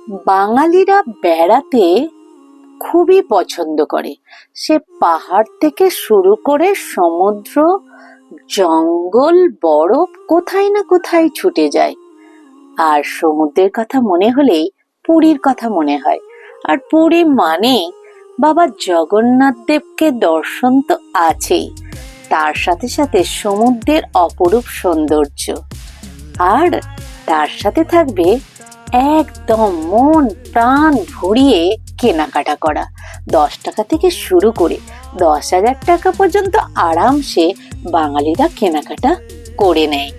বাঙালিরা বেড়াতে খুবই পছন্দ করে। সে পাহাড় থেকে শুরু করে সমুদ্র, জঙ্গল, বরফ কোথায় না কোথায় ছুটে যায়। আর সমুদ্রের কথা মনে হলেই পুরীর কথা মনে হয়। আর পুরী মানে বাবা জগন্নাথ দেবকে দর্শন তো আছেই, তার সাথে সাথে সমুদ্রের অপরূপ সৌন্দর্য, আর তার সাথে থাকবে একদম মন প্রাণ ভরিয়ে কেনাকাটা করা। 10 টাকা থেকে শুরু করে 10,000 টাকা পর্যন্ত আরামসে বাঙালিরা কেনাকাটা করে নেয়।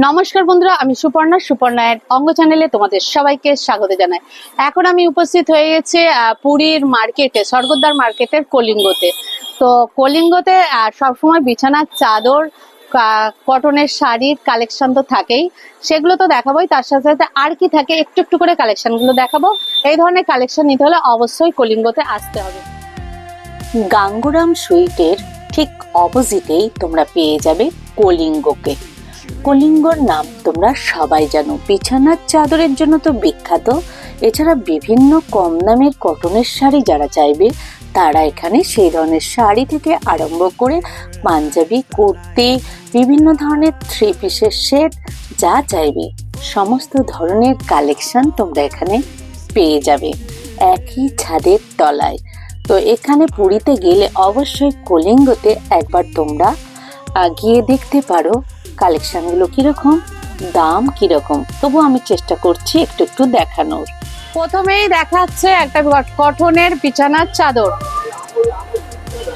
নমস্কার বন্ধুরা, আমি সুপর্ণার অঙ্গ চ্যানেলে তোমাদের সবাইকে স্বাগত জানাই। এখন আমি উপস্থিত হয়ে গেছি পুরীর মার্কেটে, স্বর্গদ্বার মার্কেটের কলিঙ্গতে। তো কলিঙ্গতে সবসময় বিছানার চাদর, কটনের শাড়ির কালেকশন তো থাকেই, সেগুলো তো দেখাবোই। তার সাথে সাথে আর কি থাকে একটু একটু করে কালেকশনগুলো দেখাবো। এই ধরনের কালেকশন নিতে হলে অবশ্যই কলিঙ্গতে আসতে হবে। গাঙ্গুরাম সুইটের ঠিক অপোজিটেই তোমরা পেয়ে যাবে কলিঙ্গকে। কলিঙ্গর নাম তোমরা সবাই জানো, বিছানার চাদরের জন্য তো বিখ্যাত। এছাড়া বিভিন্ন কম দামের কটনের শাড়ি যারা চাইবে তারা এখানে সেই ধরনের শাড়ি থেকে আরম্ভ করে পাঞ্জাবি, কুর্তি, বিভিন্ন ধরনের 3 পিসের সেট, যা চাইবে সমস্ত ধরনের কালেকশন তোমরা এখানে পেয়ে যাবে একই ছাদের তলায়। তো এখানে পুরীতে গেলে অবশ্যই কলিঙ্গতে একবার তোমরা গিয়ে দেখতে পারো কালেকশনগুলো কিরকম, দাম কিরকম। তবু আমি চেষ্টা করছি একটু একটু দেখানোর। প্রথমেই দেখাচ্ছে একটা কটনের বিছানার চাদর,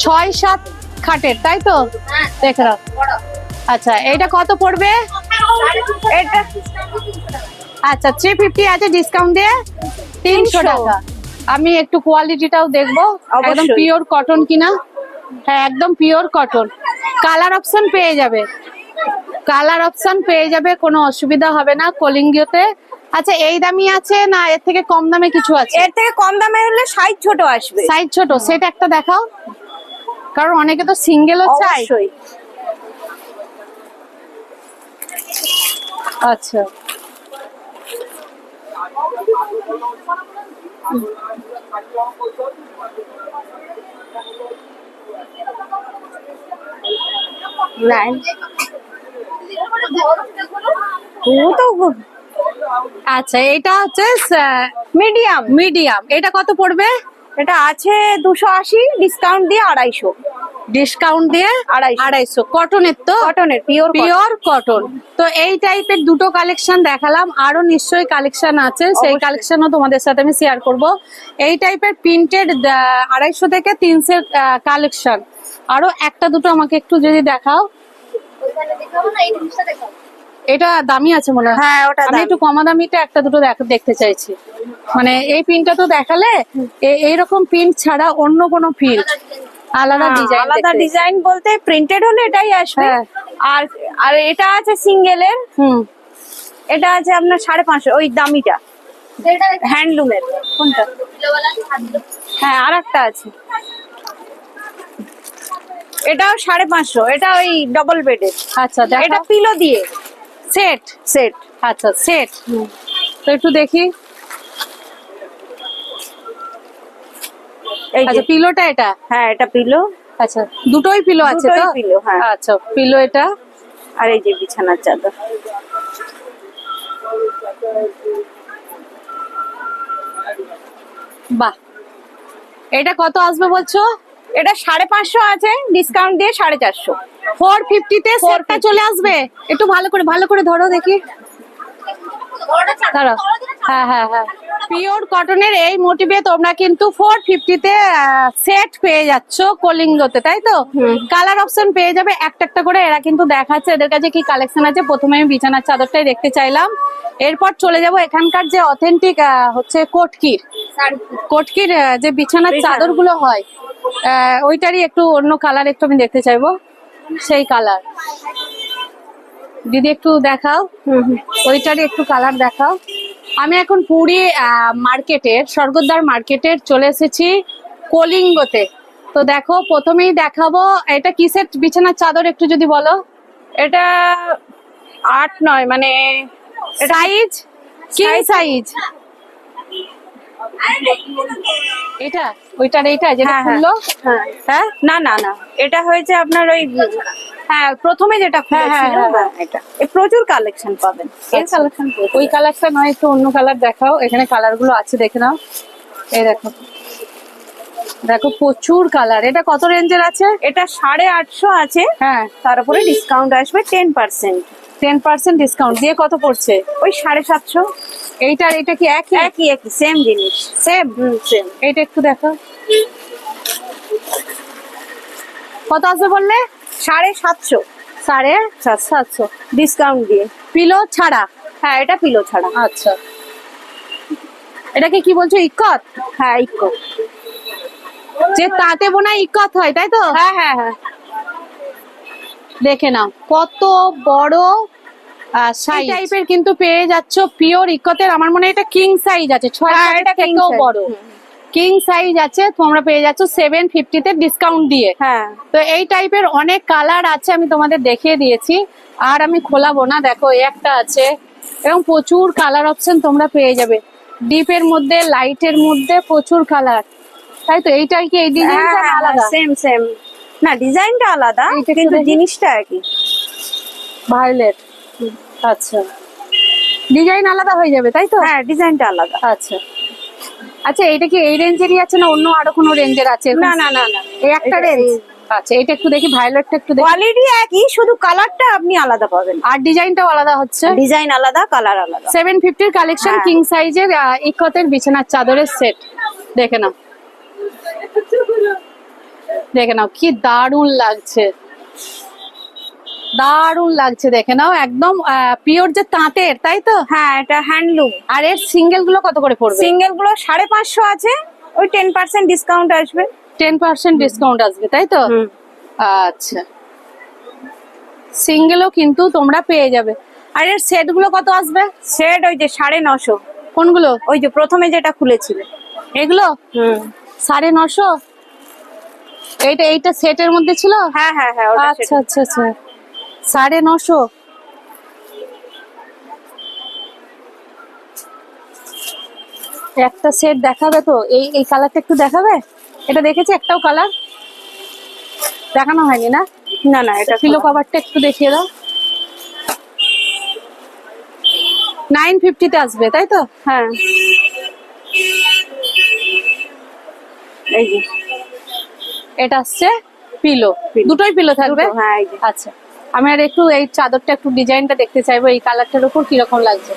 6-7 খাটের, তাই তো? দেখে নাও। আচ্ছা, এইটা কত পড়বে? এটা আচ্ছা 350 আছে, ডিসকাউন্ট দিয়ে 300 টাকা। আমি একটু কোয়ালিটিটাও দেখবো, একদম পিওর কটন কিনা। হ্যাঁ, একদম পিওর কটন। কালার অপশন পেয়ে যাবে, কোনো অসুবিধা হবে না কলিঙ্গতে। আচ্ছা, এই দামি আছে না এর থেকে কম দামে কিছু আছে? এর থেকে কম দামে হলে সাইজ ছোট আসবে। সাইজ ছোট, সেটা একটা দেখাও, কারণ অনেকে তো সিঙ্গেলও চায়। আচ্ছা, আচ্ছা এটা হচ্ছে মিডিয়াম। এটা কত পড়বে? এটা আছে 280, ডিসকাউন্ট দিয়ে 250। ডিসকাউন্ট দিয়ে 250। কটনের তো? কটনের, পিওর কটন। তো এই টাইপের দুটো কালেকশন দেখালাম, আরো নিশ্চয়ই কালেকশন আছে, সেই কালেকশনও তোমাদের সাথে আমি শেয়ার করব। এই টাইপের প্রিন্টেড 250 থেকে 300 কালেকশন। আরো একটা দুটো আমাকে একটু যদি দেখাও। এটা দামি আছে মনে হয়। হ্যাঁ, ওটা আমি একটু কমা দামিটা একটা দুটো দেখতে চাইছি। মানে এই প্রিন্টটা তো দেখালে, এইরকম প্রিন্ট ছাড়া অন্য কোনো প্রিন্ট আলাদা ডিজাইন বলতে প্রিন্টেড হলে এটাই আসবে। আর এটা আছে সিঙ্গেলের, এটা আছে আপনার 550, ওই দামিটা হ্যান্ডলুমের। কোনটা? হ্যাঁ, আর একটা আছে, এটাও 550, এটা ওই ডবল বেডের। আচ্ছা, এটা পিলো দিয়ে সেট। আচ্ছা, সেট। তো একটু দেখি। এই যে পিলোটা, এটা? হ্যাঁ, এটা পিলো। আচ্ছা, দুটোই পিলো আছে তো? পিলো, হ্যাঁ। আচ্ছা, পিলো এটা। আর এই যে বিছানার চাদর। বাহ, এটা কত আসবে বলছো? এটা 550 আছে, ডিসকাউন্ট দিয়ে 450। 450 তে সেটটা চলে আসবে। একটু ভালো করে ধরো দেখি। হ্যাঁ, পিওর কটনের এই মোটিভে তোমরা কিন্তু 450 তে সেট পেয়ে যাচ্ছ কলিঙ্গতে, তাই তো? কালার অপশন পেয়ে যাবে একটা করে। এরা কিন্তু দেখাচ্ছে এদের কাছে কি কালেকশন আছে। প্রথমে আমি বিছানার চাদরটাই দেখতে চাইলাম, এরপর চলে যাব এখানকার যে অথেন্টিক হচ্ছে কটকির যে বিছানার চাদর গুলো হয়, ওইটারই একটু অন্য কালার একটু আমি দেখতে চাইবো। সেই কালার দিদি একটু দেখাও, ওইটারই একটু কালার দেখাও। আমি এখন পুরী মার্কেটের, স্বর্গদ্বার মার্কেটের চলে এসেছি কলিঙ্গতে। তো দেখো, প্রথমেই দেখাবো এটা কি সেট বিছানার চাদর, একটু যদি বলো। এটা 8-9, মানে সাইজ কি সাইজ? এটা ওইটার এইটা যেটা হ্যাঁ, খুললো। হ্যাঁ হ্যাঁ না না না, এটা হয়েছে আপনার ওই, হ্যাঁ প্রথমে যেটা খুলেছিল, হ্যাঁ, হ্যাঁ এটা প্রচুর কালেকশন পাবেন, এর আচ্ছা। কালেকশন ওই কালারটা নয়, একটু অন্য কালার দেখাও। এখানে কালার গুলো আছে, দেখে নাও। এই দেখো, দেখো প্রচুর কালার। এটা কত রেঞ্জের আছে? এটা 850 আছে, হ্যাঁ, তার উপরে ডিসকাউন্ট আসবে 10%। 10% ডিসকাউন্ট দিয়ে কত পড়ছে? ওই 750। এইটার এটা কি একই? একই একই সেম জিনিস, সেম। সেম। এইটা একটু দেখো, কত আসবে বললে? 750 750 ডিসকাউন্ট দিয়ে। পিলো ছাড়া? হ্যাঁ এটা পিলো ছাড়া। আচ্ছা, এটাকে কি বলছো, ইক্কত? হ্যাঁ ইকো। যে তাঁতে বোনা ইক্কত হয়, তাই তো? হ্যাঁ হ্যাঁ হ্যাঁ, দেখে নাও কত বড় সাইজ টাইপের কিন্তু পেয়ে যাচ্ছ পিওর ইক্কতের। আমার মনে হয় এটা কিং সাইজ আছে, 6 হ্যাঁ, এটা king থেকেও size। বড় কিং সাইজ আছে। তোমরা পেয়ে যাচ্ছ 750 তে ডিসকাউন্ট দিয়ে। হ্যাঁ তো এই টাইপের অনেক কালার আছে, আমি তোমাদের দেখিয়ে দিয়েছি, আর আমি খোলাবো না। দেখো এই একটা আছে, এবং প্রচুর কালার অপশন তোমরা পেয়ে যাবে। ডিপের মধ্যে, লাইটের মধ্যে প্রচুর কালার, তাই তো? এইটাই কি, এই ডিজাইনটা আলাদা? সেম সেম, না ডিজাইনটা আলাদা এইটা একটু কিন্তু দেখি। জিনিসটা একই। ভায়োলেট, আচ্ছা, ডিজাইন আলাদা হয়ে যাবে, তাই তো? হ্যাঁ ডিজাইনটা আলাদা। আচ্ছা আচ্ছা, এটা কি এই রেঞ্জেরই আছে না অন্য আরো কোনো রেঞ্জের আছে? না না না না, এই একটা এটা- রেঞ্জ। আচ্ছা, এটা একটু দেখি, ভায়োলেটটা একটু দেখি। কোয়ালিটি একই, শুধু কালারটা আপনি আলাদা পাবেন। আর ডিজাইনটাও আলাদা হচ্ছে। ডিজাইন আলাদা, কালার আলাদা। 750 কালেকশন, হ্যাঁ। কিং সাইজের ইকতের বিছানার চাদরের সেট। দেখে নাও, দেখে নাও কি দারুণ লাগছে, দারুণ লাগছে। দেখে নাও, একদম পিওর যে তাঁতের, তাই তো? হ্যাঁ এটা হ্যান্ডলুম। আর এর সিঙ্গেল গুলো কত করে পড়বে? সিঙ্গেল গুলো 550 আছে, ওই 10% ডিসকাউন্ট আসবে। 10% ডিসকাউন্ট আসবে, তাই তো? আচ্ছা, সিঙ্গেলও কিন্তু তোমরা পেয়ে যাবে। আর এর সেট গুলো কত আসবে? সেট ওই যে 950। কোনগুলো? ওই যে প্রথমে যেটা খুলেছিল এগুলো 950। এইটা সেটের মধ্যে ছিল? হ্যাঁ হ্যাঁ হ্যাঁ, ওটা আচ্ছা আচ্ছা আচ্ছা, 950। একটা সেট দেখাবে তো? এই কালারটা একটু দেখাবে? এটা দেখেছি, একটাও কালার দেখানো হয়নি না? না না, এটা পিলো কভারটা একটু দেখিয়ে দাও। 950 তে আসবে, তাই তো? হ্যাঁ এই যে এটা আসছে পিলো, দুটোই পিলো থাকবে। দুটো, হ্যাঁ এই যে। আচ্ছা, আমি আর একটু এই চাদরটা একটু ডিজাইনটা দেখতে চাইবো, এই কালারটার উপর কিরকম লাগছে।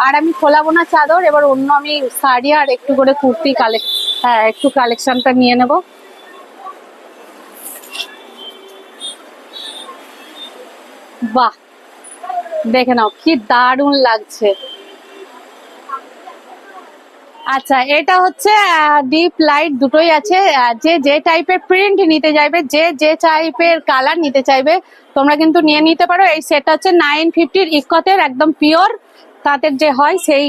আর আমি খোলাবো না চাদর, এবার অন্য আমি শাড়ি আর একটু করে কুর্তি হ্যাঁ একটু কালেকশনটা নিয়ে নেব। বাহ, দেখে নাও কি দারুণ লাগছে। আচ্ছা, এটা হচ্ছে ডিপ লাইট দুটোই আছে। যে যে টাইপের প্রিন্ট নিতে চাইবে, যে যে টাইপের কালার নিতে চাইবে, তোমরা কিন্তু নিয়ে নিতে পারো। এই সেটটা হচ্ছে 950 ইকতের, একদম পিওর তাঁতের যে হয় সেই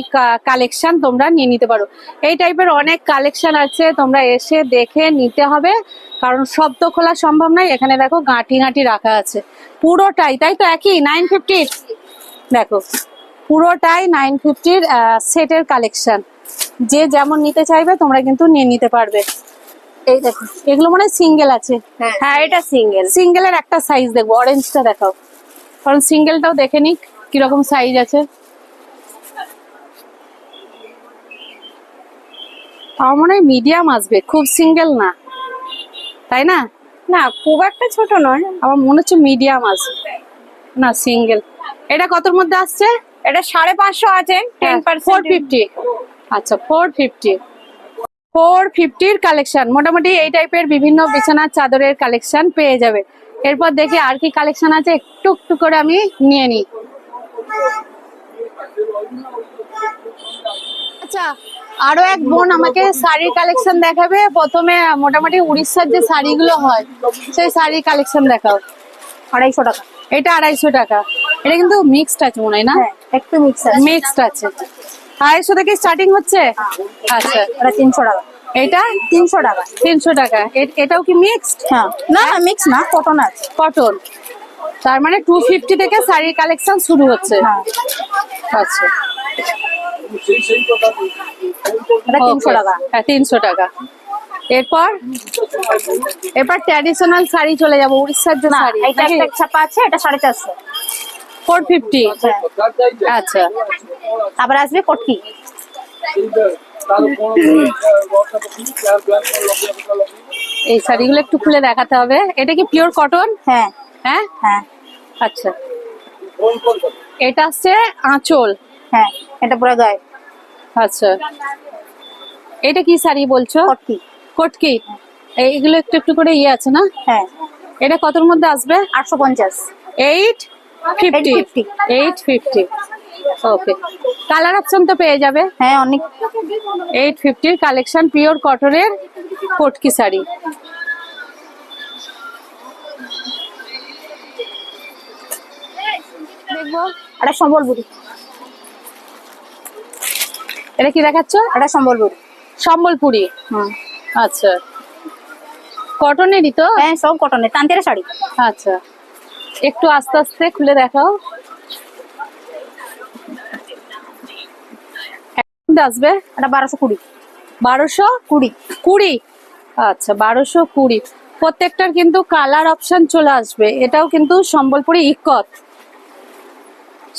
কালেকশন তোমরা নিয়ে নিতে পারো। এই টাইপের অনেক কালেকশন আছে, তোমরা এসে দেখে নিতে হবে, কারণ সব তো খোলা সম্ভব নয়। এখানে দেখো গাঁটি গাঁটি রাখা আছে, পুরোটাই তাই তো একই 950। দেখো পুরোটাই 950 সেটের কালেকশন। যে যেমন নিতে চাইবে তোমরা কিন্তু নিয়ে নিতে পারবে। এই দেখো, এগুলো মনে হয় সিঙ্গেল আছে। হ্যাঁ এটা সিঙ্গেল। সিঙ্গেলের একটা সাইজ দেখবো, অরেঞ্জটা দেখাও, কারণ সিঙ্গেলটাও দেখে নিক কিরকম সাইজ আছে। আমার মনে হয় মিডিয়াম আসবে, খুব সিঙ্গেল না, তাই না? না খুব একটা ছোট নয়, আমার মনে হচ্ছে মিডিয়াম আসবে, না সিঙ্গেল। এটা কতর মধ্যে আসছে? এটা 550 আছে, 10%। 450। আচ্ছা 450 কালেকশন। মোটামুটি এই টাইপের বিভিন্ন বিছানার চাদরের কালেকশন পেয়ে যাবে। এরপর দেখি আর কি কালেকশন আছে, একটু একটু করে আমি নিয়ে নিই। আচ্ছা, আরো এক বোন আমাকে শাড়ির কালেকশন দেখাবে। প্রথমে মোটামুটি উড়িষ্যার যে শাড়িগুলো হয় সেই শাড়ির কালেকশন দেখাও। 250 টাকা। এটা 250 টাকা। এটা কিন্তু মিক্সড আছে মনে হয় না? হ্যাঁ একটু মিক্স আছে। মিক্সড আছে। 250 থেকে স্টার্টিং হচ্ছে? আচ্ছা, এটা 300 টাকা। এটা 300 টাকা। 300 টাকা। এটাও কি মিক্সড? হ্যাঁ না না মিক্স না, কটন আছে। কটন, তার মানে 250 থেকে শাড়ির কালেকশন শুরু হচ্ছে। হ্যাঁ আচ্ছা, এটা 300 টাকা। হ্যাঁ 300 টাকা। এরপর ট্র্যাডিশনাল শাড়ি চলে যাবো, উড়িষ্যার যে না শাড়ি এটা একটা ছাপা আছে, এটা 450। 450। আচ্ছা তারপর আসবে কটকি। এই শাড়িগুলো একটু খুলে দেখাতে হবে। এটা কি পিওর কটন? হ্যাঁ হ্যাঁ হ্যাঁ আচ্ছা। এটা হচ্ছে আঁচল। হ্যাঁ, এটা পুরো গায়ে আচ্ছা এটা কি শাড়ি বলছো? কটকি। কটকি। এইগুলো একটু একটু করে ইয়ে আছে না? হ্যাঁ, এটা কতর মধ্যে আসবে? 850। 850। 850। ওকে, কালার অপশন তো পেয়ে যাবে। হ্যাঁ অনেক। 850 কালেকশন, পিওর কটনের কটকি শাড়ি। দেখবো এটা সম্বলপুরি। এটা কি দেখাচ্ছ? এটা সম্বলপুরি। সম্বলপুরি। হুম, আচ্ছা কটনেরই তো? হ্যাঁ সব কটনের তান্তের শাড়ি। আচ্ছা একটু আস্তে আস্তে খুলে দেখাও। আসবে এটা 1220। 1220। 20। আচ্ছা 1220। প্রত্যেকটার কিন্তু কালার অপশন চলে আসবে। এটাও কিন্তু সম্বলপুরি ইকত।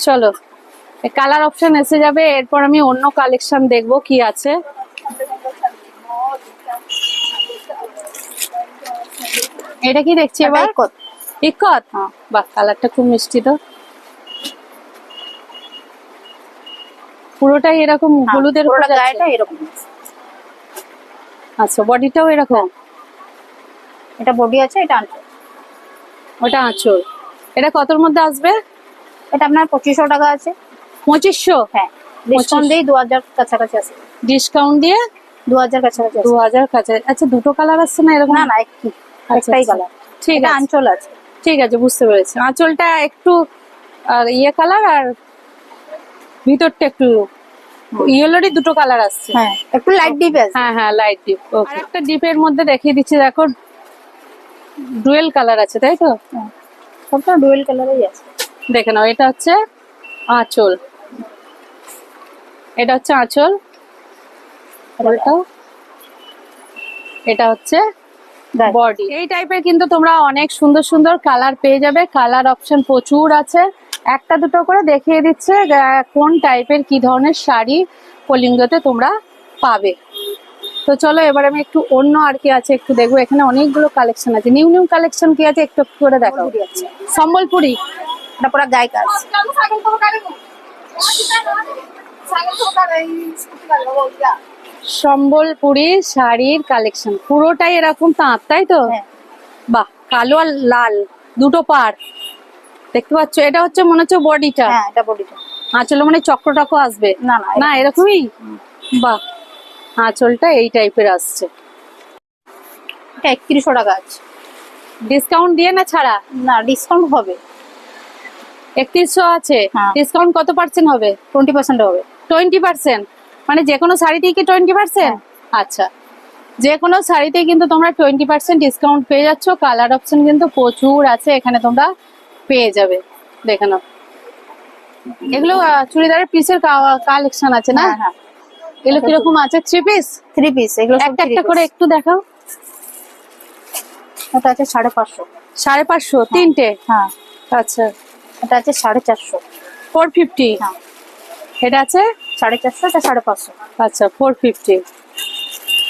চলো কালার অপশন এসে যাবে, এরপর আমি অন্য কালেকশন দেখবো কি আছে। এটা কি দেখছি এবার? ইকত। ইকত। বাহ কালারটা খুব মিষ্টি তো। পুরোটাই এরকম হলুদের উপর পুরোটা যাচ্ছে? গায়েটা এরকম। আচ্ছা বডিটাও এরকম? এটা বডি আছে, এটা আঁচল। ওটা আঁচল। এটা কতর মধ্যে আসবে? এটা আপনার 2500 টাকা আছে। 2500? হ্যাঁ, ডিসকাউন্ট দিয়ে 2000 কাছাকাছি আছে। ডিসকাউন্ট দিয়ে 2000 কাছাকাছি আছে। 2000 কাছে। আচ্ছা দুটো কালার আসছে না এরকম? না না, একটাই আচ্ছা। কালার। ঠিক এটা আছে আঁচল আছে। ঠিক আছে বুঝতে পেরেছি। আঁচলটা একটু ইয়ে কালার আর ভিতরটা একটু ইয়েলোরই দুটো কালার আসছে। হ্যাঁ, একটু লাইট ডিপ আছে। হ্যাঁ হ্যাঁ লাইট ডিপ। আর একটা ডিপের মধ্যে দেখিয়ে দিচ্ছি, দেখো ডুয়েল কালার আছে তাই তো? সবটা ডুয়েল কালারই আছে। দেখে নাও, এটা হচ্ছে আঁচল। এটা হচ্ছে আঁচল। এটা হচ্ছে বডি। এই টাইপের কিন্তু তোমরা অনেক সুন্দর সুন্দর কালার পেয়ে যাবে। কালার অপশন প্রচুর আছে। একটা দুটো করে দেখিয়ে দিচ্ছে কোন টাইপের কি ধরনের শাড়ি কলিঙ্গতে তোমরা পাবে। তো চলো এবার আমি একটু অন্য আর কি আছে একটু দেখবো। এখানে অনেকগুলো কালেকশন আছে। নিউ নিউ কালেকশন কি আছে একটু একটু করে দেখাও। সম্বলপুরি। এটা পুরো গায়ে কাজ। সম্বলপুরি শাড়ির কালেকশন পুরোটাই এরকম তাঁত তাই তো? হ্যাঁ। বাহ কালো আর লাল দুটো পার দেখতে পাচ্ছ। এটা হচ্ছে মনে হচ্ছে বডিটা। হ্যাঁ, এটা বডিটা। আঁচলে মানে চক্র টাকো আসবে? না না না এরকমই। বাহ আঁচলটা এই টাইপের আসছে। এটা 3100 টাকা আছে। ডিসকাউন্ট দিয়ে না ছাড়া? না, ডিসকাউন্ট হবে। 3100 আছে। হ্যাঁ। ডিসকাউন্ট কত পার্সেন্ট হবে? 20% হবে। 20%? মানে যে কোনো শাড়িতেই কি 20%? আচ্ছা যে কোনো শাড়িতেই কিন্তু তোমরা 20% ডিসকাউন্ট পেয়ে যাচ্ছ। কালার অপশন কিন্তু প্রচুর আছে এখানে, তোমরা পেয়ে যাবে। দেখে নাও এগুলো চুড়িদারের পিসের কালেকশন আছে না? হ্যাঁ হ্যাঁ, এগুলো কিরকম আছে? 3 পিস? 3 পিস। এগুলো সব একটা 3 একটা করে piece। একটু দেখাও। এটা আছে 550। 550 তিনটে? হ্যাঁ, আচ্ছা এটা আছে 450। 450। হ্যাঁ, এটা আছে 450, এটা 550। আচ্ছা 450।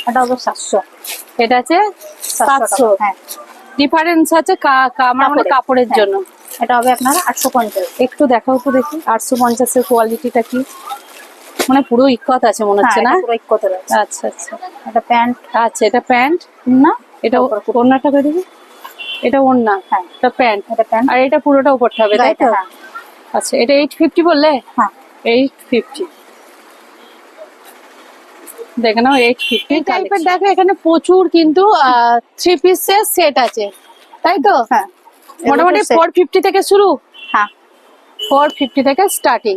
এটা হবে 700। এটা আছে 700। হ্যাঁ, ডিফারেন্স আছে মানে কাপড়ের হ্যাঁ। জন্য। এটা হবে আপনার 850। একটু দেখাও তো দেখি 850 এর কোয়ালিটিটা কি। মানে পুরো ইকত আছে মনে হচ্ছে না? হ্যাঁ, এটা পুরো ইকোতের আছে। আচ্ছা আচ্ছা। এটা প্যান্ট। আচ্ছা এটা প্যান্ট না, এটা ওড়নাটা করে দিবি। এটা ওড়না। হ্যাঁ, এটা প্যান্ট। এটা প্যান্ট। আর এটা পুরোটা উপরটা হবে তাই তো? হ্যাঁ আচ্ছা এটা 850 বললে? হ্যাঁ, 850। দেখে নাও 850 টাইপের। দেখো এখানে প্রচুর কিন্তু 3 পিসের সেট আছে তাই তো? হ্যাঁ, মোটামুটি 450 থেকে শুরু। হ্যাঁ, 450 থেকে স্টার্টিং।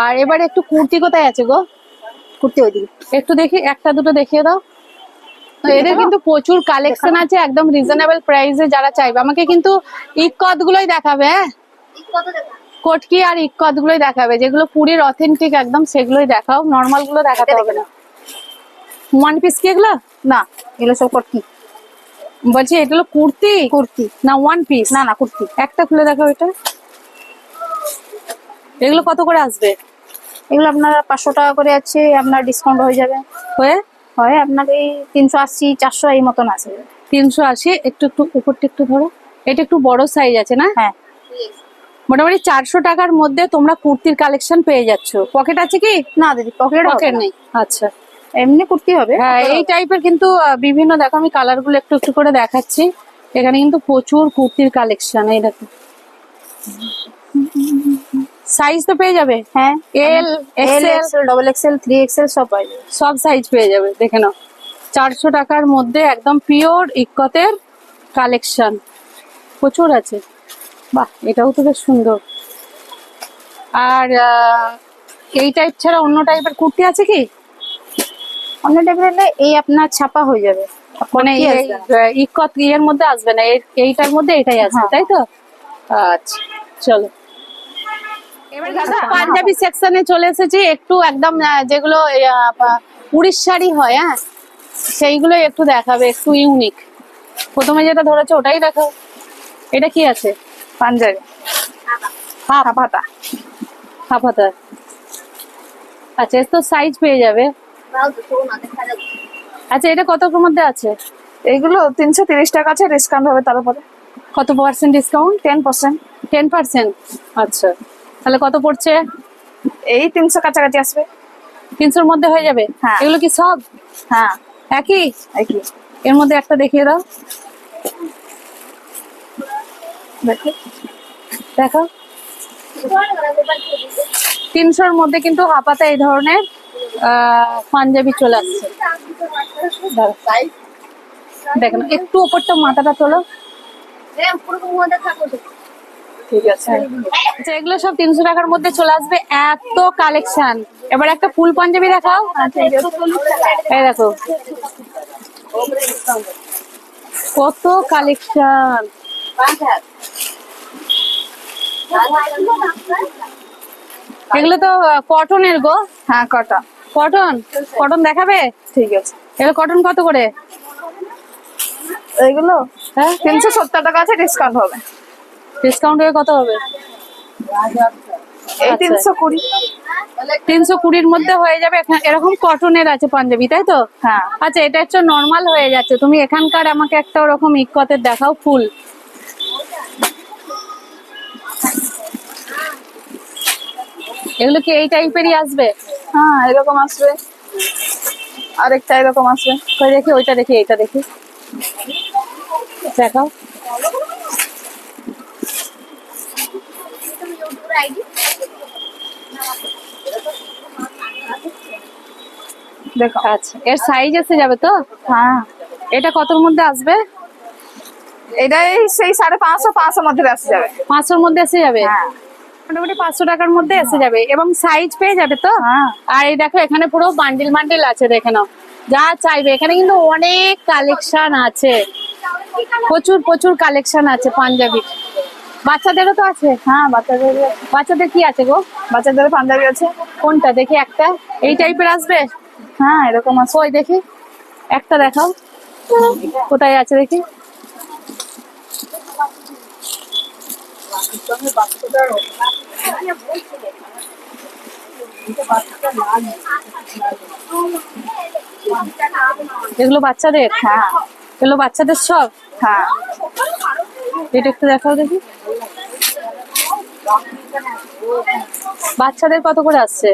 আর এবারে একটু কুর্তি কোথায় আছে গো? কুর্তি ওইদিকে। একটু দেখি একটা দুটো দেখিয়ে দাও। তো এদের কিন্তু প্রচুর কালেকশন আছে একদম রিজনেবল প্রাইসে। যারা চাইবে আমাকে কিন্তু ইকত গুলোই দেখাবে। হ্যাঁ কটকি আর ইকত গুলোই দেখাবে, যেগুলো পুরীর অথেন্টিক একদম সেগুলোই দেখাও। নর্মাল গুলো দেখাতে হবে না। ওয়ান পিস কি এগুলো? না, এগুলো সব কুর্তি। বলছি এটা হলো কুর্তি কুর্তি না ওয়ান পিস? না না, কুর্তি। একটা খুলে দেখো এটা। এগুলো কত করে আসবে? এগুলো আপনার 500 টাকা করে আছে, আপনার ডিসকাউন্ট হয়ে যাবে। হয়ে হয় আপনার এই 380 400 এই মতন আছে। 380। একটু একটু উপরটা একটু ধরো, এটা একটু বড় সাইজ আছে না? হ্যাঁ, মোটামুটি 400 টাকার মধ্যে তোমরা কুর্তির কালেকশন পেয়ে যাচ্ছ। পকেট আছে কি? না দিদি, পকেট পকেট নেই। আচ্ছা, এমনি কুর্তি হবে। হ্যাঁ এই টাইপের কিন্তু বিভিন্ন, দেখো আমি কালার গুলো একটু একটু করে দেখাচ্ছি। এখানে কিন্তু প্রচুর কুর্তির কালেকশন। এই দেখো, সাইজ তো পেয়ে যাবে। হ্যাঁ, L, L XL, XL, double XL, 3XL সব পাই যাবে। সব সাইজ পেয়ে যাবে। দেখে নাও, 400 টাকার মধ্যে একদম পিওর ইক্কতের কালেকশন প্রচুর আছে। বাহ, এটাও তো বেশ সুন্দর। আর এই টাইপ ছাড়া অন্য টাইপের কুর্তি আছে কি? অন্য টাইপের হলে এই আপনার ছাপা হয়ে যাবে, মানে কুর্তি এই আসবে না। ইক্কত এর মধ্যে আসবে না, এইটার মধ্যে এটাই আসবে, হ্যাঁ। তাই তো? আচ্ছা, চলো এবার দাদা পাঞ্জাবি সেকশনে চলে এসেছি। একটু একদম যেগুলো উড়িষ্যারি হয়, হ্যাঁ সেইগুলো একটু দেখাবে, একটু ইউনিক। প্রথমে যেটা ধরেছে ওটাই দেখাও। এটা কি আছে? পাঞ্জাবি হাফ হাতা। হাফ হাতা। আচ্ছা, এর তো সাইজ পেয়ে যাবে। আচ্ছা, এটা কত মধ্যে আছে? এগুলো 330 টাকা আছে, ডিসকাউন্ট হবে তার উপরে। কত পার্সেন্ট ডিসকাউন্ট? 10%। 10%। আচ্ছা, তাহলে কত পড়ছে? এই 300 কাছাকাছি আসবে। 300-র মধ্যে হয়ে যাবে? হ্যাঁ। এগুলো কি সব হ্যাঁ, একই? একই। এর মধ্যে একটা দেখিয়ে দাও, দেখো দেখো। 300-র মধ্যে কিন্তু হাপাতে এই ধরনের পাঞ্জাবি চলে আসছে। দাঁড়াও, দেখেন একটু ওপরটা মাথাটা তোলো। ঠিক আছে। আচ্ছা, এগুলো সব 300 টাকার মধ্যে চলে আসবে। এত কালেকশন। এবার একটা ফুল পাঞ্জাবি দেখাও। এই দেখো কত কালেকশন। এগুলো তো কটনের গো। হ্যাঁ, কটন। কটন, কটন দেখাবে? ঠিক আছে। এগুলো কটন কত করে? এইগুলো হ্যাঁ, 370 টাকা আছে, ডিসকাউন্ট হবে। ডিসকাউন্ট হয়ে কত হবে? এই আচ্ছা। 320। 320-র মধ্যে হয়ে যাবে। এরকম কটনের আছে পাঞ্জাবি, তাই তো? হ্যাঁ, আচ্ছা, এটা একটু নর্মাল হয়ে যাচ্ছে। তুমি এখানকার আমাকে একটা ওরকম ইক্কতের দেখাও ফুল। এগুলো কি এই টাইপেরই আসবে? হ্যাঁ এরকম আসবে, আরেকটা এরকম আসবে। কই দেখি, ওইটা দেখি, এইটা দেখি, দেখাও। দেখো। আচ্ছা, এর সাইজ এসে যাবে তো? হ্যাঁ, এটা কতর মধ্যে আসবে? এটাই সেই 550 500 মধ্যে আসে যাবে। 500-র মধ্যে এসে যাবে? হ্যাঁ। মোটামুটি 500 টাকার মধ্যে এসে যাবে এবং সাইজ পেয়ে যাবে তো? হ্যাঁ। আর এই দেখো এখানে পুরো বান্ডিল বান্ডিল আছে, দেখে নাও যা চাইবে। এখানে কিন্তু অনেক কালেকশন আছে, প্রচুর প্রচুর কালেকশন আছে পাঞ্জাবির। বাচ্চাদেরও তো আছে? হ্যাঁ, বাচ্চাদের কি আছে গো? বাচ্চাদের পাঞ্জাবি আছে। কোনটা দেখি একটা? এই টাইপের আসবে? হ্যাঁ, এরকম আছে। ওই দেখি, একটা দেখাও, কোথায় আছে দেখি। এগুলো বাচ্চাদের? হ্যাঁ। এগুলো বাচ্চাদের সব? হ্যাঁ, এটা একটু দেখাও দেখি। বাচ্চাদের কত করে আসছে?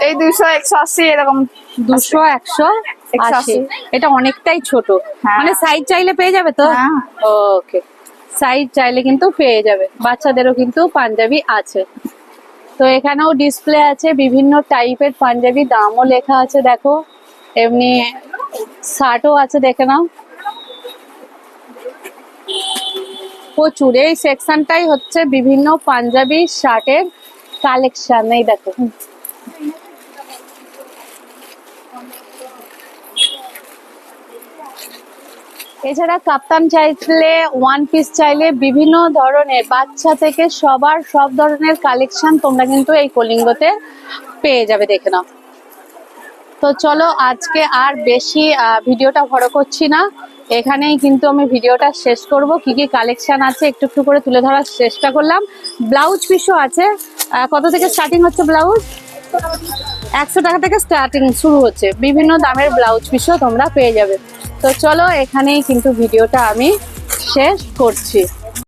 এই 200 180 এরকম। 200 180। 180। এটা অনেকটাই ছোট। হ্যাঁ। মানে সাইজ চাইলে পেয়ে যাবে তো? হ্যাঁ। ওকে, সাইজ চাইলে কিন্তু পেয়ে যাবে। বাচ্চাদেরও কিন্তু পাঞ্জাবি আছে। তো এখানেও ডিসপ্লে আছে বিভিন্ন টাইপের পাঞ্জাবি, দামও লেখা আছে দেখো। এমনি শার্টও আছে, দেখে নাও। প্রচুর, এই সেকশনটাই হচ্ছে বিভিন্ন পাঞ্জাবি শার্টের কালেকশন। এই দেখো, এছাড়া কাপ্তান চাইলে, ওয়ান পিস চাইলে, বিভিন্ন ধরনের বাচ্চা থেকে সবার সব ধরনের কালেকশন তোমরা কিন্তু এই কলিঙ্গতে পেয়ে যাবে, দেখে নাও। তো চলো আজকে আর বেশি ভিডিওটা বড় করছি না, এখানেই কিন্তু আমি ভিডিওটা শেষ করব। কি কি কালেকশন আছে একটু একটু করে তুলে ধরার চেষ্টা করলাম। ব্লাউজ পিসও আছে। কত থেকে স্টার্টিং হচ্ছে ব্লাউজ? 100 টাকা থেকে স্টার্টিং শুরু হচ্ছে। বিভিন্ন দামের ব্লাউজ পিসও তোমরা পেয়ে যাবে। তো চলো এখানেই কিন্তু ভিডিওটা আমি শেষ করছি।